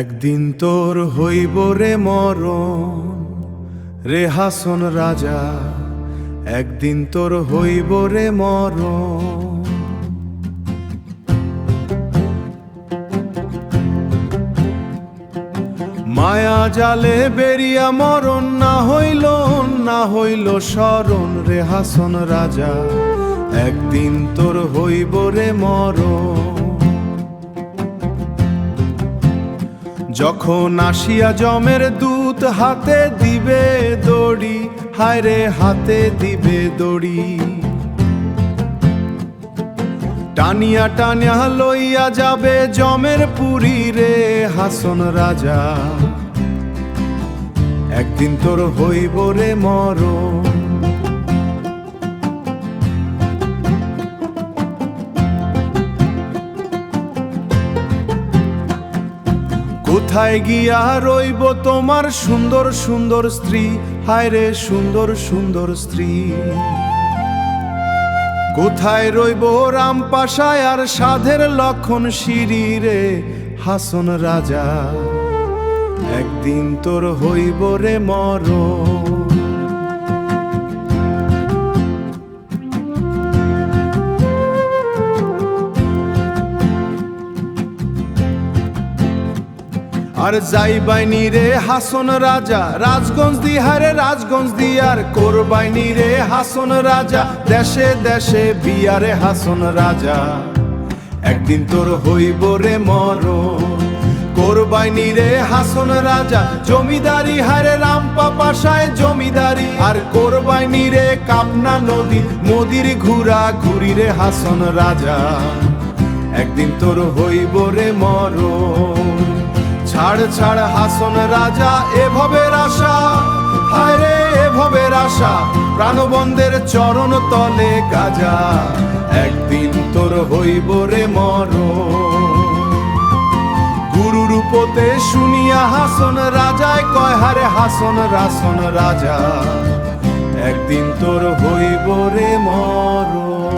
একদিন তোর হইব রে মরণ রে হাসন রাজা, একদিন তোর হইব রে মরণ। মায়া জালে বেরিয়া মরণ না হইল স্মরণ রে হাসন রাজা, একদিন তোর হইব রে মরণ। যখন আসিয়া যমের দূত হাতে দিবে দড়ি, হায় রে হাতে দিবে দড়ি, টানিয়া টানিয়া লইয়া যাবে যমের পুরী রে হাসন রাজা, একদিন তোর হইব রে মরণ। কোথায় গিয়া রইব তোমার সুন্দর সুন্দর স্ত্রী, হায় রে সুন্দর সুন্দর স্ত্রী, কোথায় রইব রামপাশায় আর সাধের লক্ষণ সিঁড়ি রে হাসন রাজা, একদিন তোর হইব রে মরণ। আর যাইবাইনি রে হাসন রাজা রাজগঞ্জ দি, হারে রাজগঞ্জ দি, আর করবাইনি রে হাসন রাজা দেশে দেশে বিয়ারে হাসন রাজা, একদিন তোর হইব রে মরণ। করবাইনি রে হাসন রাজা জমিদারি, হারে রামপা পাশায় জমিদারি, আর করবাইনি রে কামনা নদী নদীর ঘুরা ঘুরি রে হাসন রাজা, একদিন তোর হইব রে মরণ। ছাড় ছাড় হাসন রাজা এভাবের আশা, হায় রে এভাবের আশা, প্রাণবন্ধের চরণ তলে গাজা, একদিন তোর হইব রে মরণ। গুরু রূপতে শুনিয়া হাসন রাজায় কয়, হারে হাসন রাসন রাজা, একদিন তোর হইব রে মরণ।